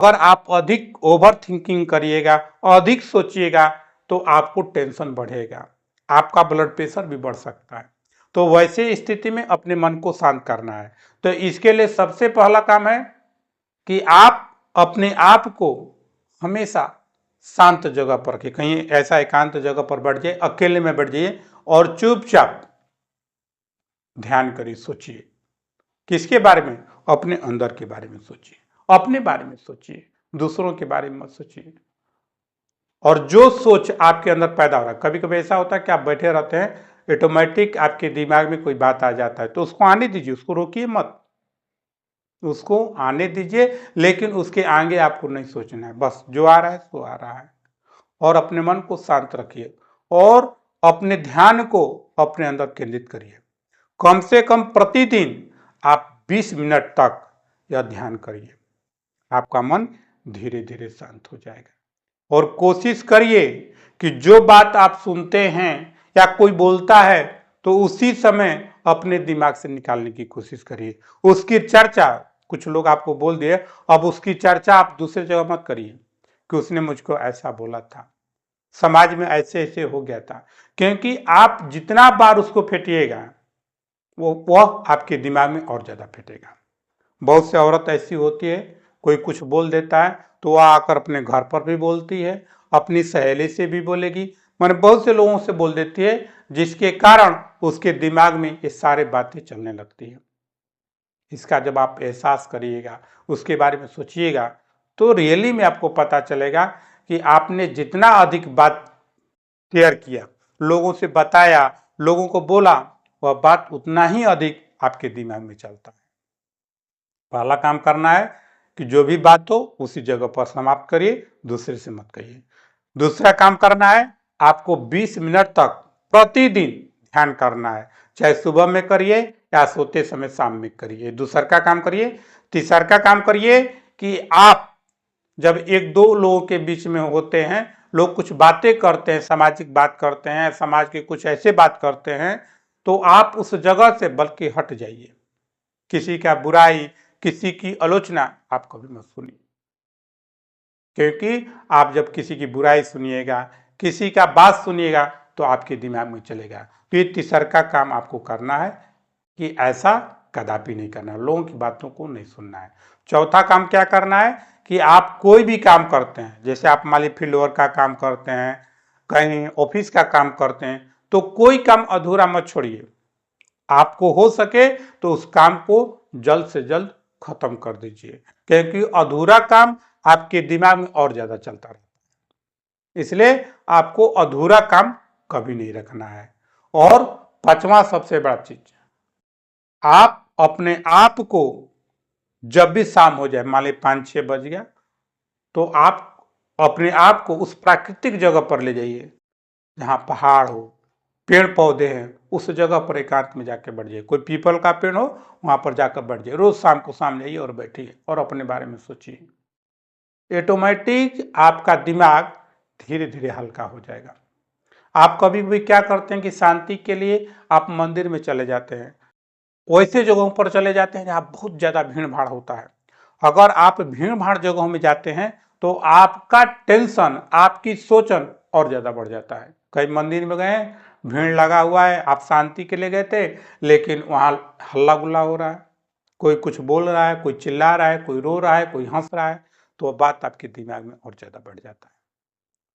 अगर आप अधिक ओवर थिंकिंग करिएगा, अधिक सोचिएगा, तो आपको टेंशन बढ़ेगा, आपका ब्लड प्रेशर भी बढ़ सकता है। तो वैसे स्थिति में अपने मन को शांत करना है। तो इसके लिए सबसे पहला काम है कि आप अपने आप को हमेशा शांत जगह पर रखिए, कहीं ऐसा एकांत जगह पर बैठ जाइए, अकेले में बैठ जाइए और चुपचाप ध्यान करिए, सोचिए। किसके बारे में? अपने अंदर के बारे में सोचिए, अपने बारे में सोचिए, दूसरों के बारे में मत सोचिए। और जो सोच आपके अंदर पैदा हो रहा है, कभी कभी ऐसा होता है कि आप बैठे रहते हैं, ऑटोमेटिक आपके दिमाग में कोई बात आ जाता है, तो उसको आने दीजिए, उसको रोकिए मत, उसको आने दीजिए, लेकिन उसके आगे आपको नहीं सोचना है। बस जो आ रहा है सो आ रहा है, और अपने मन को शांत रखिए और अपने ध्यान को अपने अंदर केंद्रित करिए। कम से कम प्रतिदिन आप 20 मिनट तक यह ध्यान करिए, आपका मन धीरे धीरे शांत हो जाएगा। और कोशिश करिए कि जो बात आप सुनते हैं या कोई बोलता है तो उसी समय अपने दिमाग से निकालने की कोशिश करिए। उसकी चर्चा, कुछ लोग आपको बोल दिए, अब उसकी चर्चा आप दूसरी जगह मत करिए कि उसने मुझको ऐसा बोला था, समाज में ऐसे ऐसे हो गया था, क्योंकि आप जितना बार उसको फेंटिएगा वह आपके दिमाग में और ज्यादा फेंटेगा। बहुत से औरत ऐसी होती है, कोई कुछ बोल देता है तो वह आकर अपने घर पर भी बोलती है, अपनी सहेली से भी बोलेगी, मैंने बहुत से लोगों से बोल देती है, जिसके कारण उसके दिमाग में ये सारे बातें चलने लगती है। इसका जब आप एहसास करिएगा, उसके बारे में सोचिएगा, तो रियली में आपको पता चलेगा कि आपने जितना अधिक बात शेयर किया, लोगों से बताया, लोगों को बोला, वह बात उतना ही अधिक आपके दिमाग में चलता है। पहला काम करना है कि जो भी बात हो उसी जगह पर समाप्त करिए, दूसरे से मत कहिए। दूसरा काम करना है, आपको 20 मिनट तक प्रतिदिन ध्यान करना है, चाहे सुबह में करिए या सोते समय शाम में करिए। दूसरा का काम करिए। तीसरा का काम करिए कि आप जब एक दो लोगों के बीच में होते हैं, लोग कुछ बातें करते हैं, सामाजिक बात करते हैं, समाज के कुछ ऐसे बात करते हैं, तो आप उस जगह से बल्कि हट जाइए। किसी का बुराई, किसी की आलोचना आप कभी मत सुनिए, क्योंकि आप जब किसी की बुराई सुनिएगा, किसी का बात सुनिएगा, तो आपके दिमाग में चलेगा। तो ये तीसरा का काम आपको करना है कि ऐसा कदापि नहीं करना, लोगों की बातों को नहीं सुनना है। चौथा काम क्या करना है कि आप कोई भी काम करते हैं, जैसे आप माली फील्ड वर्क का काम करते हैं, कहीं ऑफिस का काम करते हैं, तो कोई काम अधूरा मत छोड़िए। आपको हो सके तो उस काम को जल्द से जल्द खत्म कर दीजिए, क्योंकि अधूरा काम आपके दिमाग में और ज्यादा चलता रहता है। इसलिए आपको अधूरा काम कभी नहीं रखना है। और पांचवा सबसे बड़ा चीज, आप अपने आप को जब भी शाम हो जाए, मान ली 5-6 बज गया, तो आप अपने आप को उस प्राकृतिक जगह पर ले जाइए जहां पहाड़ हो, पेड़ पौधे हैं, उस जगह पर एकांत में जाकर बैठ जाइए। कोई पीपल का पेड़ हो, वहां पर जाकर बैठ जाइए। रोज शाम को शाम जाइए और बैठिए और अपने बारे में सोचिए। ऑटोमेटिक आपका दिमाग धीरे धीरे हल्का हो जाएगा। आप कभी भी क्या करते हैं कि शांति के लिए आप मंदिर में चले जाते हैं, वैसे जगहों पर चले जाते हैं जहाँ बहुत ज्यादा भीड़ भाड़ होता है। अगर आप भीड़ भाड़ जगहों में जाते हैं तो आपका टेंशन, आपकी सोचन और ज्यादा बढ़ जाता है। कई मंदिर में गए, भीड़ लगा हुआ है, आप शांति के लिए गए थे, लेकिन वहां हल्ला गुल्ला हो रहा है, कोई कुछ बोल रहा है, कोई चिल्ला रहा है, कोई रो रहा है, कोई हंस रहा है, तो वह बात आपके दिमाग में और ज्यादा बढ़ जाता है।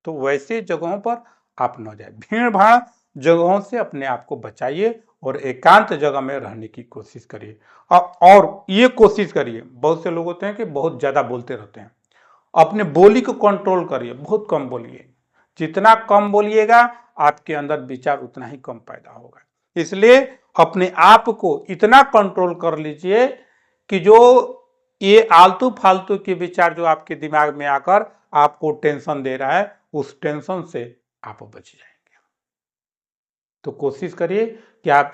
तो वैसे जगहों पर आप न जाए, भीड़ भाड़ जगहों से अपने आप को बचाइए और एकांत जगह में रहने की कोशिश करिए। और ये कोशिश करिए, बहुत से लोग होते हैं कि बहुत ज्यादा बोलते रहते हैं, अपने बोली को कंट्रोल करिए, बहुत कम बोलिए। जितना कम बोलिएगा आपके अंदर विचार उतना ही कम पैदा होगा। इसलिए अपने आप को इतना कंट्रोल कर लीजिए कि जो ये आलतू फालतू के विचार जो आपके दिमाग में आकर आपको टेंशन दे रहा है, उस टेंशन से आप बच जाएंगे। तो कोशिश करिए कि आप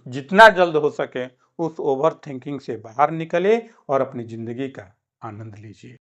जितना जल्द हो सके उस ओवर थिंकिंग से बाहर निकले और अपनी जिंदगी का आनंद लीजिए।